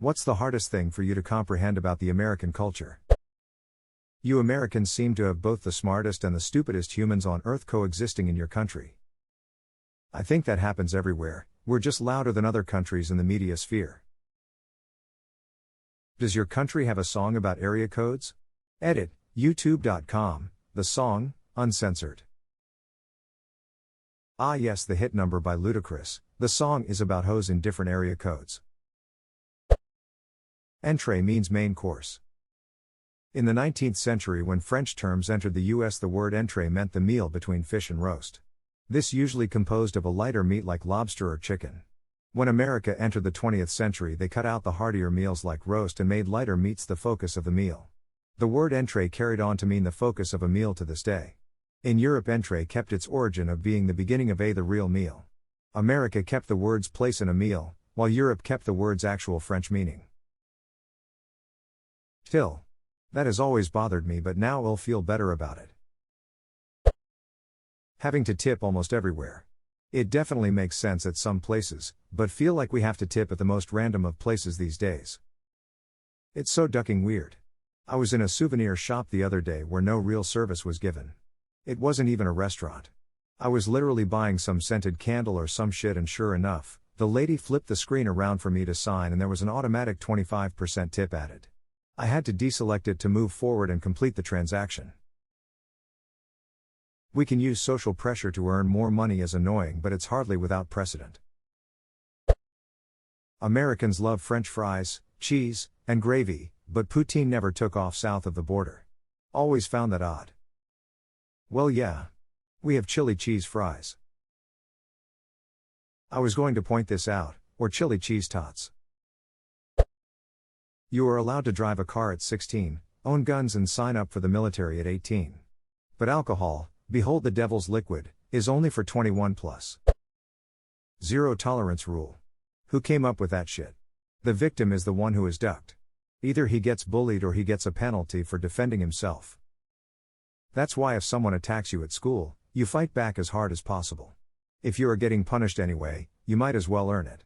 What's the hardest thing for you to comprehend about the American culture? You Americans seem to have both the smartest and the stupidest humans on earth coexisting in your country. I think that happens everywhere, we're just louder than other countries in the media sphere. Does your country have a song about area codes? Edit, youtube.com, the song, uncensored. Ah yes, the hit number by Ludacris. The song is about hoes in different area codes. Entrée means main course. In the 19th century, when French terms entered the US, the word entrée meant the meal between fish and roast. This usually composed of a lighter meat like lobster or chicken. When America entered the 20th century, they cut out the heartier meals like roast and made lighter meats the focus of the meal. The word entrée carried on to mean the focus of a meal to this day. In Europe, entrée kept its origin of being the beginning of the real meal. America kept the word's place in a meal, while Europe kept the word's actual French meaning. Till. That has always bothered me, but now I'll feel better about it. Having to tip almost everywhere. It definitely makes sense at some places, but feel like we have to tip at the most random of places these days. It's so ducking weird. I was in a souvenir shop the other day where no real service was given. It wasn't even a restaurant. I was literally buying some scented candle or some shit, and sure enough, the lady flipped the screen around for me to sign and there was an automatic 25% tip added. I had to deselect it to move forward and complete the transaction. We can use social pressure to earn more money as annoying, but it's hardly without precedent. Americans love French fries, cheese, and gravy, but poutine never took off south of the border. Always found that odd. Well, yeah. We have chili cheese fries. I was going to point this out, or chili cheese tots. You are allowed to drive a car at 16, own guns and sign up for the military at 18. But alcohol, behold the devil's liquid, is only for 21 plus. Zero tolerance rule. Who came up with that shit? The victim is the one who is ducked. Either he gets bullied or he gets a penalty for defending himself. That's why if someone attacks you at school, you fight back as hard as possible. If you are getting punished anyway, you might as well earn it.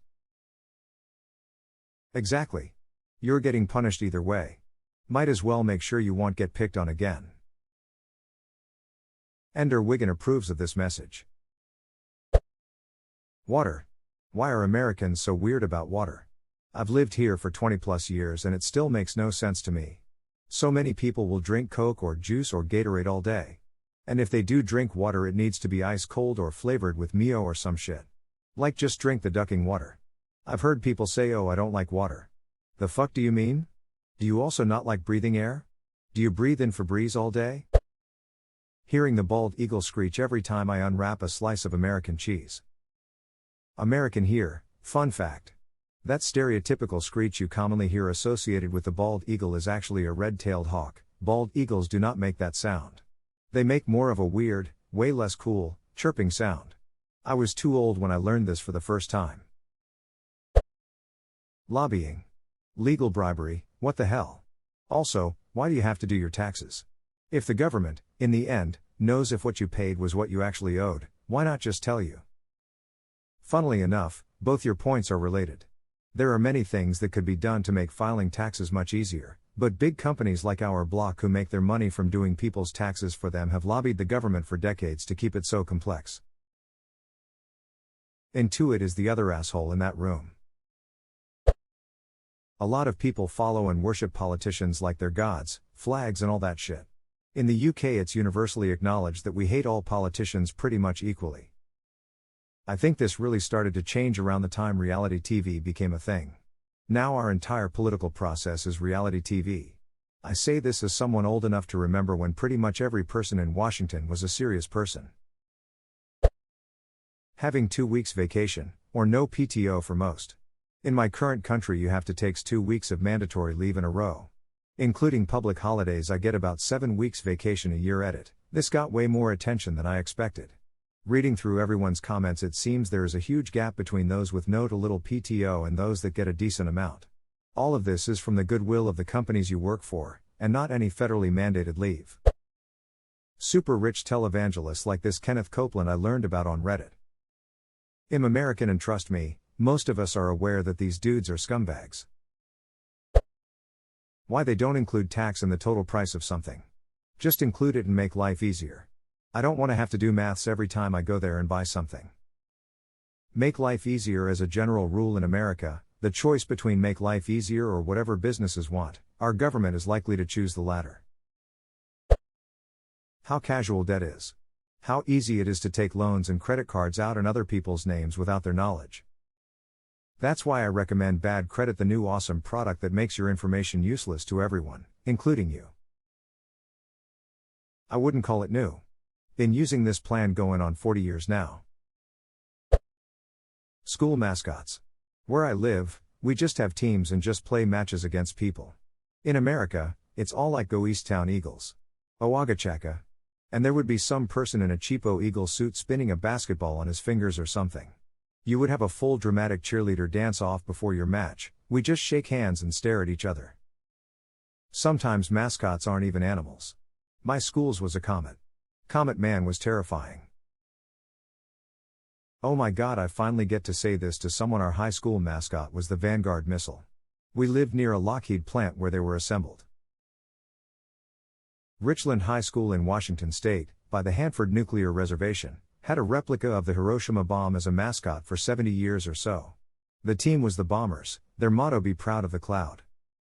Exactly. You're getting punished either way. Might as well make sure you won't get picked on again. Ender Wiggin approves of this message. Water. Why are Americans so weird about water? I've lived here for 20 plus years and it still makes no sense to me. So many people will drink Coke or juice or Gatorade all day. And if they do drink water, it needs to be ice cold or flavored with Mio or some shit. Like, just drink the ducking water. I've heard people say, oh, I don't like water. The fuck do you mean? Do you also not like breathing air? Do you breathe in Febreze all day? Hearing the bald eagle screech every time I unwrap a slice of American cheese. American here, fun fact. That stereotypical screech you commonly hear associated with the bald eagle is actually a red-tailed hawk. Bald eagles do not make that sound. They make more of a weird, way less cool, chirping sound. I was too old when I learned this for the first time. Lobbying. Legal bribery, what the hell? Also, why do you have to do your taxes? If the government, in the end, knows if what you paid was what you actually owed, why not just tell you? Funnily enough, both your points are related. There are many things that could be done to make filing taxes much easier, but big companies like our block who make their money from doing people's taxes for them have lobbied the government for decades to keep it so complex. Intuit is the other asshole in that room. A lot of people follow and worship politicians like their gods, flags and all that shit. In the UK it's universally acknowledged that we hate all politicians pretty much equally. I think this really started to change around the time reality TV became a thing. Now our entire political process is reality TV. I say this as someone old enough to remember when pretty much every person in Washington was a serious person. Having 2 weeks vacation, or no PTO for most. In my current country you have to take 2 weeks of mandatory leave in a row. Including public holidays I get about 7 weeks vacation a year. Edit. This got way more attention than I expected. Reading through everyone's comments it seems there is a huge gap between those with no to little PTO and those that get a decent amount. All of this is from the goodwill of the companies you work for, and not any federally mandated leave. Super rich televangelists like this Kenneth Copeland I learned about on Reddit. I'm American and trust me, most of us are aware that these dudes are scumbags. Why they don't include tax in the total price of something. Just include it and make life easier. I don't want to have to do maths every time I go there and buy something. Make life easier. As a general rule in America, the choice between make life easier or whatever businesses want, our government is likely to choose the latter. How casual debt is. How easy it is to take loans and credit cards out in other people's names without their knowledge. That's why I recommend Bad Credit, the new awesome product that makes your information useless to everyone, including you. I wouldn't call it new. Been using this plan going on 40 years now. School mascots. Where I live, we just have teams and just play matches against people. In America, it's all like Go East Town Eagles. Owagachaka. And there would be some person in a cheapo eagle suit spinning a basketball on his fingers or something. You would have a full dramatic cheerleader dance off before your match. We just shake hands and stare at each other. Sometimes mascots aren't even animals. My school's was a comet. Comet Man was terrifying. Oh my god, I finally get to say this to someone. Our high school mascot was the Vanguard missile. We lived near a Lockheed plant where they were assembled. Richland High School in Washington State, by the Hanford Nuclear Reservation, had a replica of the Hiroshima bomb as a mascot for 70 years or so. The team was the Bombers, their motto "Be proud of the cloud."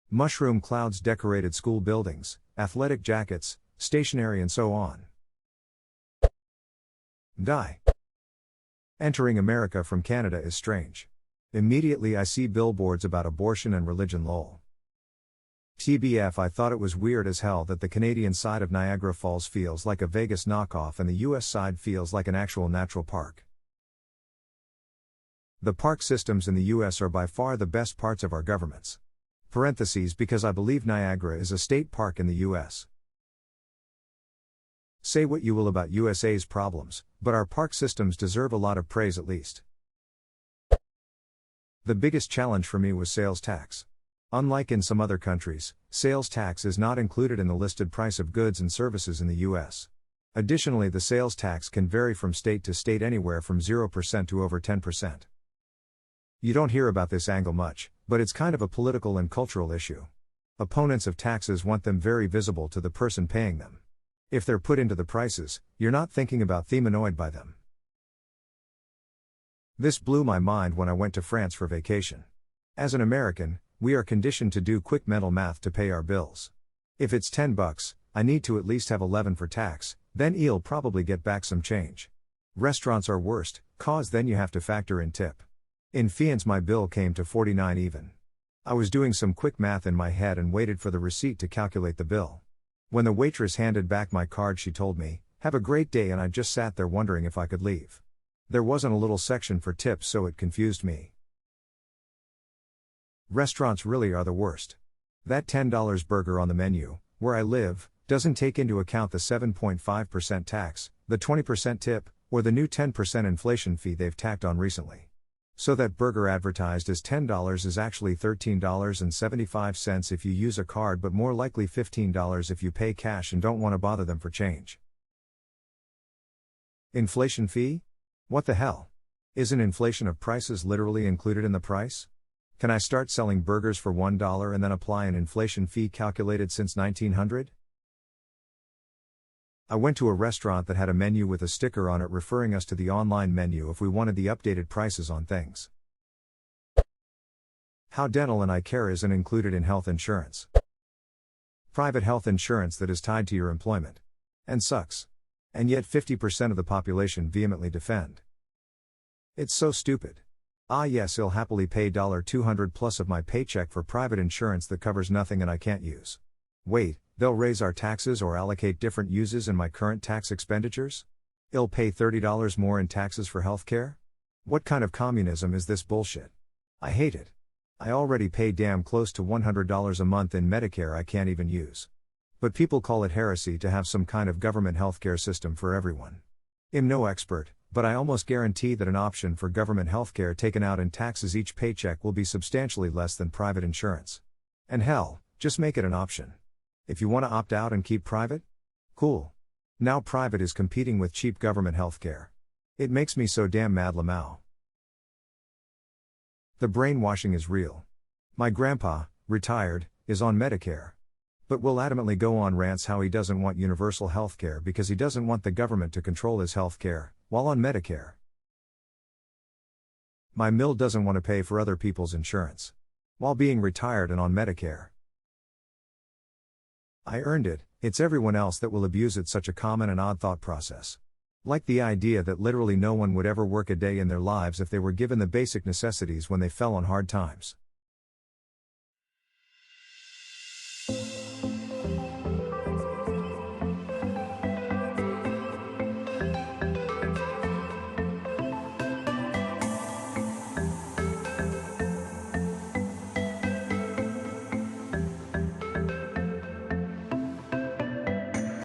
Mushroom clouds decorated school buildings, athletic jackets, stationery and so on. Die. Entering America from Canada is strange. Immediately I see billboards about abortion and religion. Lol. TBF, I thought it was weird as hell that the Canadian side of Niagara Falls feels like a Vegas knockoff and the US side feels like an actual natural park. The park systems in the US are by far the best parts of our governments. Parentheses, because I believe Niagara is a state park in the US. Say what you will about USA's problems, but our park systems deserve a lot of praise at least. The biggest challenge for me was sales tax. Unlike in some other countries, sales tax is not included in the listed price of goods and services in the US. Additionally, the sales tax can vary from state to state, anywhere from 0% to over 10%. You don't hear about this angle much, but it's kind of a political and cultural issue. Opponents of taxes want them very visible to the person paying them. If they're put into the prices, you're not thinking about them annoyed by them. This blew my mind when I went to France for vacation. As an American, we are conditioned to do quick mental math to pay our bills. If it's $10, I need to at least have 11 for tax, then I'll probably get back some change. Restaurants are worst, cause then you have to factor in tip. In France my bill came to 49 even. I was doing some quick math in my head and waited for the receipt to calculate the bill. When the waitress handed back my card, she told me, "Have a great day," and I just sat there wondering if I could leave. There wasn't a little section for tips, so it confused me. Restaurants really are the worst. That $10 burger on the menu, where I live, doesn't take into account the 7.5% tax, the 20% tip, or the new 10% inflation fee they've tacked on recently. So that burger advertised as $10 is actually $13.75 if you use a card, but more likely $15 if you pay cash and don't want to bother them for change. Inflation fee? What the hell? Isn't inflation of prices literally included in the price? Can I start selling burgers for $1 and then apply an inflation fee calculated since 1900? I went to a restaurant that had a menu with a sticker on it referring us to the online menu if we wanted the updated prices on things. How dental and eye care isn't included in health insurance. Private health insurance that is tied to your employment. And sucks. And yet 50% of the population vehemently defend. It's so stupid. Ah yes, I'll happily pay $200 plus of my paycheck for private insurance that covers nothing and I can't use. Wait, they'll raise our taxes or allocate different uses in my current tax expenditures? I'll pay $30 more in taxes for healthcare? What kind of communism is this bullshit? I hate it. I already pay damn close to $100 a month in Medicare I can't even use. But people call it heresy to have some kind of government healthcare system for everyone. I'm no expert, but I almost guarantee that an option for government healthcare taken out in taxes each paycheck will be substantially less than private insurance. And hell, just make it an option. If you want to opt out and keep private? Cool. Now private is competing with cheap government healthcare. It makes me so damn mad. Lamau. The brainwashing is real. My grandpa, retired, is on Medicare. But will adamantly go on rants how he doesn't want universal healthcare because he doesn't want the government to control his healthcare, while on Medicare. My mill doesn't want to pay for other people's insurance, while being retired and on Medicare. I earned it, it's everyone else that will abuse it. Such a common and odd thought process. Like the idea that literally no one would ever work a day in their lives if they were given the basic necessities when they fell on hard times.